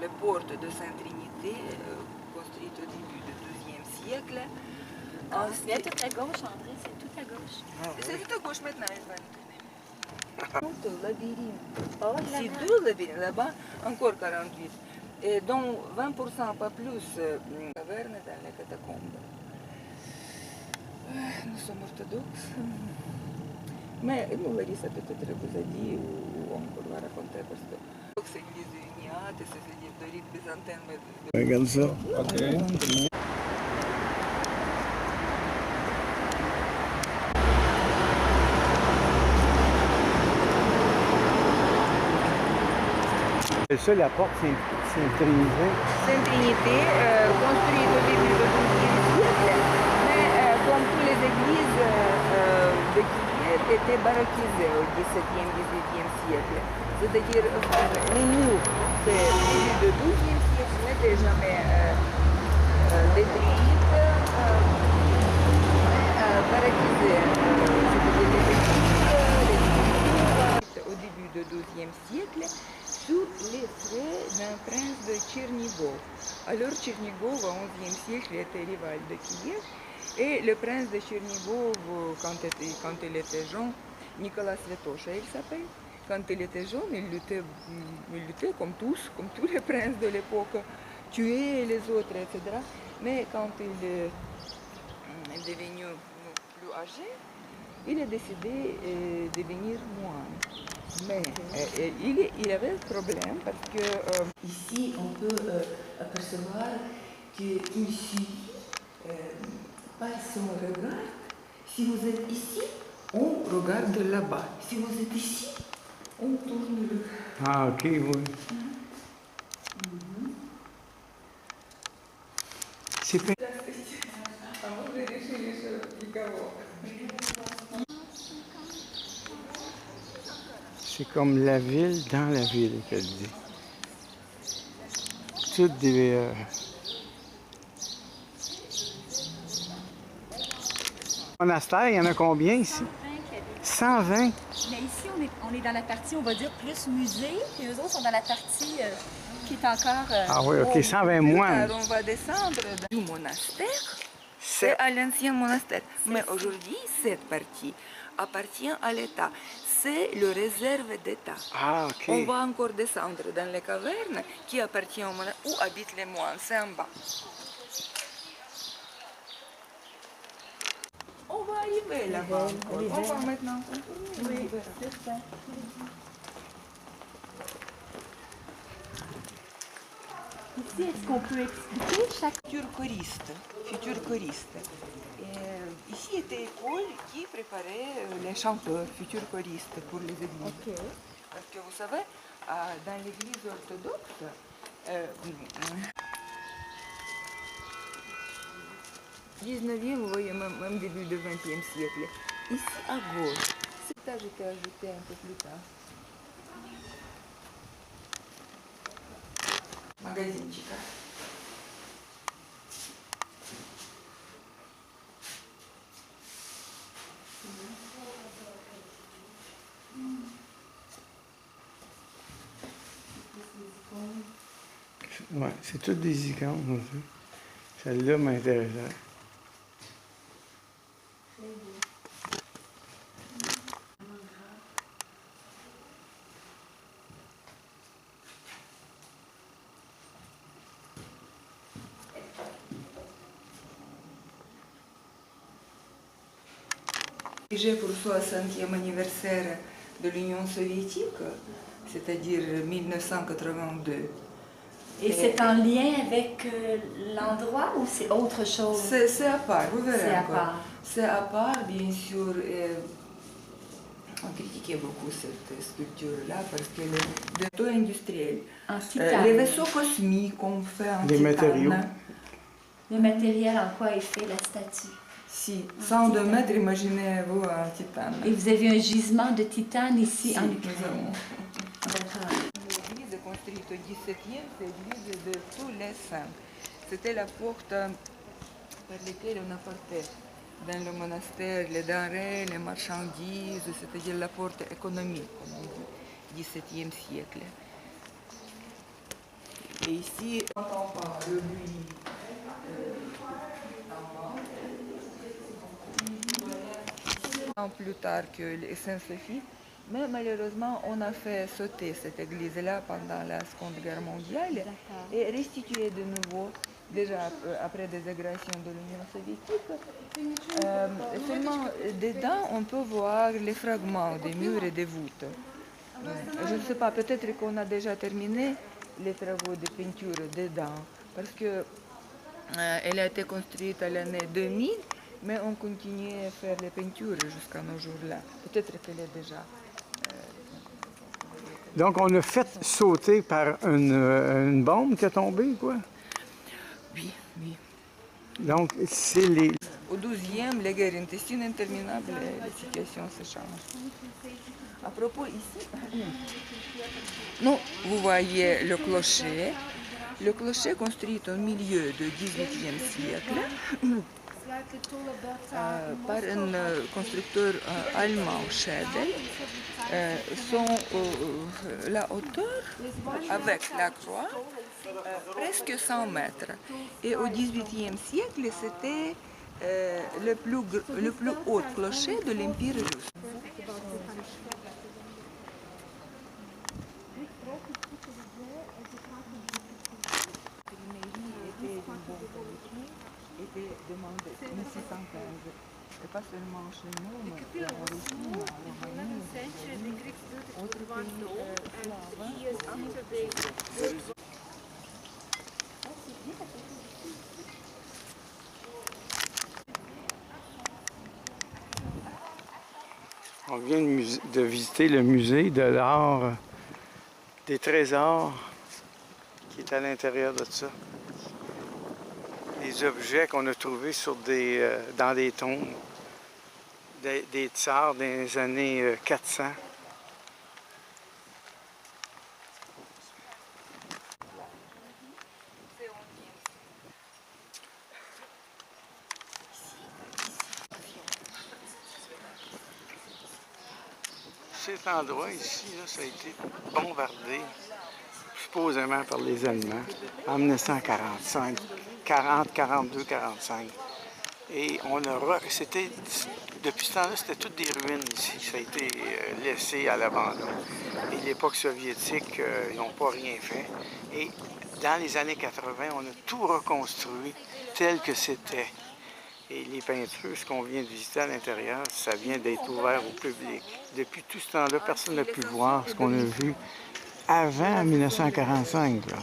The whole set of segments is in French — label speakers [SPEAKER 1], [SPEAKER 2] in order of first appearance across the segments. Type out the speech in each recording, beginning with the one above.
[SPEAKER 1] les portes de Sainte-Trinité, construites au début du XIIe siècle.
[SPEAKER 2] Il y a tout à gauche, André, c'est tout à gauche.
[SPEAKER 1] C'est tout à gauche maintenant, il va nous tourner. Labyrinthe. C'est deux labyrinthes, là-bas, encore 48. Et donc 20%, pas plus, cavernes dans les catacombes. Nous sommes orthodoxes. Mais nous, Larissa peut-être vous a dit, ou encore va raconter, parce que c'est l'église uniate, c'est-à-dire de rite byzantin.
[SPEAKER 3] Regarde ça. Ok. Et ça, la porte Sainte-Trinité.
[SPEAKER 1] Sainte-Trinité, construite au début du XIIe siècle, mais comme toutes les églises de Kiev étaient baroquisées au XVIIe, XVIIIe siècle. C'est-à-dire, les murs, c'est au début du XIIe siècle, n'étaient jamais détruites, baroquisées. C'est-à-dire les églises, au début du XIIe siècle, sous les frais d'un prince de Tchernigov. Alors Tchernigov, au XIe siècle, était rival de Kiev. Et le prince de Tchernigov, quand il était jeune, Nicolas Svetocha il s'appelle, quand il était jeune, il luttait comme tous les princes de l'époque, tuait les autres, etc. Mais quand il est devenu plus âgé, il a décidé de devenir moine. Mais il avait un problème parce que ici on peut apercevoir qu'il suffit par son regard. Si vous êtes ici, on regarde là-bas. Si vous êtes ici, on tourne le regard.
[SPEAKER 3] Ah, ok, oui. C'est pas... C'est comme la ville dans la ville, qu'elle dit. Toutes des... monastères, il y en a combien ici? 120.
[SPEAKER 2] Mais ici, on est dans la partie, on va dire, plus musée, et eux autres sont dans la partie qui est encore...
[SPEAKER 3] Ah oui, ok, 120 moines.
[SPEAKER 1] On va descendre du monastère. C'est à l'ancien monastère. Mais aujourd'hui, cette partie appartient à l'État. C'est le réserve d'État.
[SPEAKER 3] Ah, ok.
[SPEAKER 1] On va encore descendre dans les cavernes qui appartiennent au monastère, où habitent les moines. C'est en bas. On va arriver là-bas. On va maintenant. Oui, c'est ça.
[SPEAKER 2] Ici, est-ce qu'on peut expliquer chaque...
[SPEAKER 1] Futur choriste. Ici était l'école qui préparait les chanteurs, futurs choristes pour les églises.
[SPEAKER 2] Ok.
[SPEAKER 1] Parce que vous savez, dans l'église orthodoxe, 19e, vous voyez, même début du 20e siècle, ici à gauche, cet âge était ajouté un peu plus tard. Magazinчика.
[SPEAKER 3] Ouais, c'est toutes des icônes. Celle-là m'intéresse.
[SPEAKER 1] Pour le 60e anniversaire de l'Union soviétique, c'est-à-dire 1982.
[SPEAKER 2] Et c'est en lien avec l'endroit ou c'est autre chose?
[SPEAKER 1] C'est à part, vous verrez.
[SPEAKER 2] C'est à part.
[SPEAKER 1] C'est à part, bien sûr. On critiquait beaucoup cette sculpture-là parce que les vaisseaux industriels, les vaisseaux cosmiques qu'on fait en
[SPEAKER 3] des
[SPEAKER 1] titane.
[SPEAKER 3] Matériaux.
[SPEAKER 2] Le matériel, en quoi est fait la statue?
[SPEAKER 1] Si, 102 mètres, imaginez-vous en titane.
[SPEAKER 2] Et vous avez un gisement de titane ici
[SPEAKER 1] Si,
[SPEAKER 2] en
[SPEAKER 1] nous
[SPEAKER 2] Ukraine?
[SPEAKER 1] avons.
[SPEAKER 2] D'accord.
[SPEAKER 1] L'église construite au XVIIe, c'est l'église de tous les saints. C'était la porte par laquelle on apportait dans le monastère les denrées, les marchandises, c'est-à-dire la porte économique, comme on dit, XVIIe siècle. Et ici, on entend pas le bruit plus tard que les Saint-Sophie. Mais malheureusement, on a fait sauter cette église-là pendant la Seconde Guerre mondiale et restituer de nouveau, déjà après des agressions de l'Union soviétique. Seulement, dedans, on peut voir les fragments des murs et des voûtes. Je ne sais pas, peut-être qu'on a déjà terminé les travaux de peinture dedans, parce que elle a été construite à l'année 2000, mais on continuait à faire les peintures jusqu'à nos jours-là. Peut-être qu'elle est déjà...
[SPEAKER 3] Donc, on a fait sauter par une bombe qui est tombée, quoi?
[SPEAKER 1] Oui, oui.
[SPEAKER 3] Donc, c'est les...
[SPEAKER 1] Au 12e, les guerres intestines interminables, la situation se change. À propos, ici, non, vous voyez le clocher. Le clocher construit au milieu du XVIIIe siècle par un constructeur allemand, Schädel. La hauteur avec la croix, presque 100 mètres. Et au XVIIIe siècle, c'était le plus haut clocher de l'Empire russe. Était demandé 1615, et pas seulement chez nous, mais en Russie, en Roumanie, autres pays slaves.
[SPEAKER 3] On vient de visiter le musée de l'art des trésors qui est à l'intérieur de ça. Les objets qu'on a trouvés sur dans des tombes des tsars des années 400. Cet endroit ici, là, ça a été bombardé, supposément par les Allemands, en 1945, 40, 42, 45. Et c'était, depuis ce temps-là, c'était toutes des ruines ici. Ça a été laissé à l'abandon. Et l'époque soviétique, ils n'ont pas rien fait. Et dans les années 80, on a tout reconstruit tel que c'était. Et les peintures, ce qu'on vient de visiter à l'intérieur, ça vient d'être ouvert au public. Depuis tout ce temps-là, personne n'a pu voir ce qu'on a vu avant 1945. Là.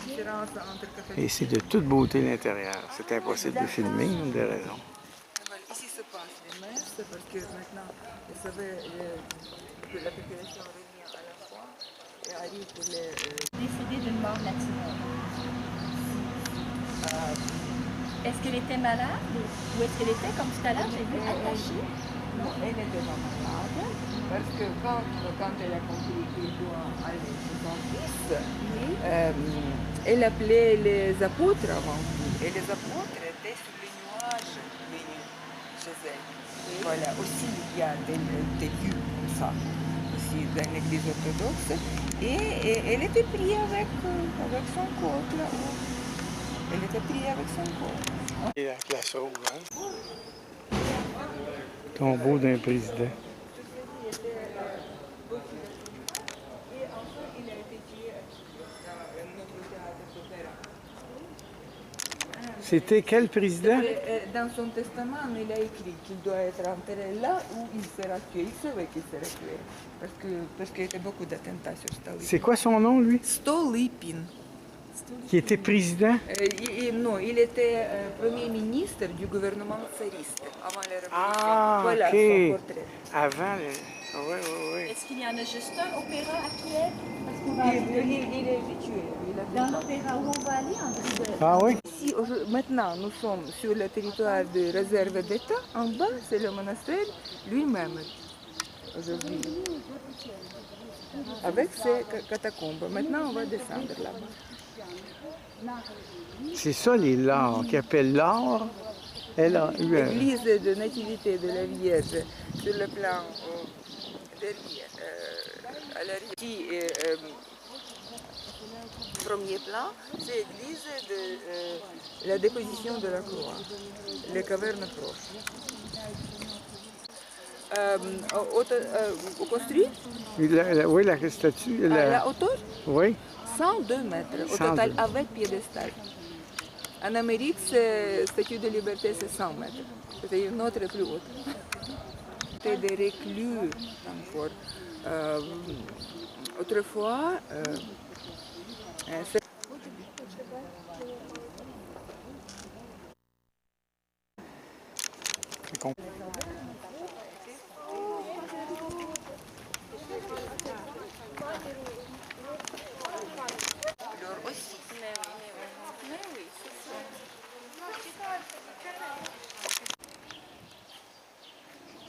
[SPEAKER 3] Et c'est de toute beauté l'intérieur. C'est impossible de filmer, il y a des raisons.
[SPEAKER 1] Ici se passe les messes, parce que maintenant, vous savez, que la population revient à la fois et arrive pour les...
[SPEAKER 2] Décédée d'une mort naturelle. Est-ce qu'elle était malade ou est-ce qu'elle était, comme tout à l'heure, j'ai vu, attachée?
[SPEAKER 1] Non, elle n'était pas malade, parce que quand elle a compris qu'il doit aller chez son fils, elle appelait les apôtres avant tout. Et les apôtres étaient sur les nuages venus chez elle. Voilà, aussi il y a des lieux comme ça, aussi dans l'église orthodoxe. Et elle était prise avec son corps là-haut. Elle était prise avec son corps.
[SPEAKER 3] Et avec la sauve, hein? Tombeau d'un président. C'était quel président?
[SPEAKER 1] Dans son testament, il a écrit qu'il doit être enterré là où il sera tué. Il savait qu'il serait tué, parce qu'il y avait beaucoup d'attentats sur Stolypin.
[SPEAKER 3] C'est quoi son nom, lui?
[SPEAKER 1] Stolypin.
[SPEAKER 3] Qui était président?
[SPEAKER 1] Non, il était premier ministre du gouvernement tsariste avant la révolution.
[SPEAKER 3] Ah,
[SPEAKER 1] voilà
[SPEAKER 3] OK.
[SPEAKER 1] son portrait.
[SPEAKER 3] Avant, oui, oui, oui.
[SPEAKER 2] Est-ce qu'il y en a juste un opéra à Kiev? Parce qu'on va
[SPEAKER 1] Il
[SPEAKER 2] aller
[SPEAKER 1] est tué.
[SPEAKER 2] dans l'opéra où on va aller, André.
[SPEAKER 3] Ah oui?
[SPEAKER 1] Ici, maintenant, nous sommes sur le territoire de réserve d'État. En bas, c'est le monastère lui-même, aujourd'hui, avec ses catacombes. Maintenant, on va descendre là-bas.
[SPEAKER 3] C'est ça, les Lares, qui appellent l'Ar.
[SPEAKER 1] L'église de Nativité de la Vierge, sur le plan derrière, à l'arrière, qui premier plan, c'est l'église de la déposition de la croix, les cavernes proches. Au construit,
[SPEAKER 3] Oui, la statue.
[SPEAKER 1] la hauteur,
[SPEAKER 3] Oui.
[SPEAKER 1] 102 mètres au
[SPEAKER 3] 102.
[SPEAKER 1] total avec piédestal. En Amérique, la statue de liberté, c'est 100 mètres. C'est une autre plus haute. C'était des reclus encore. Autrefois,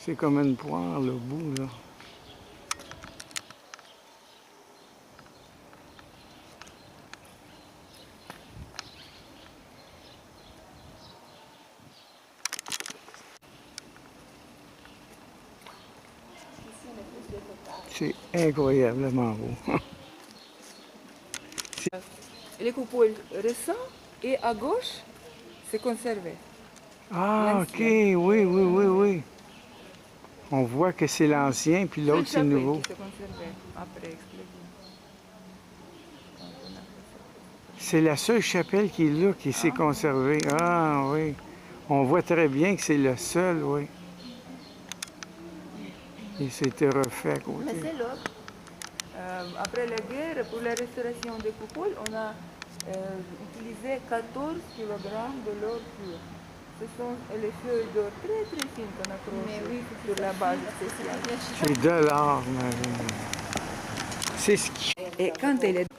[SPEAKER 3] c'est comme une poire, le bout, là. C'est incroyablement beau.
[SPEAKER 1] les coupoles récentes et à gauche, c'est conservé.
[SPEAKER 3] Ah, OK, oui, oui, oui, oui. On voit que c'est l'ancien, puis l'autre, c'est le nouveau.
[SPEAKER 1] Qui s'est conservé après explosion.
[SPEAKER 3] C'est la seule chapelle qui est là, qui s'est conservée. Ah, oui. On voit très bien que c'est le seul, oui. Il s'était refait à côté.
[SPEAKER 1] Mais c'est l'or. Après la guerre, pour la restauration des coupoles, on a utilisé 14 kg de l'or pur. Ce sont les feuilles d'or très très fines qu'on a trouvées sur la base spéciale.
[SPEAKER 3] C'est de l'or, Marie. C'est ce qui...
[SPEAKER 1] Et quand elle est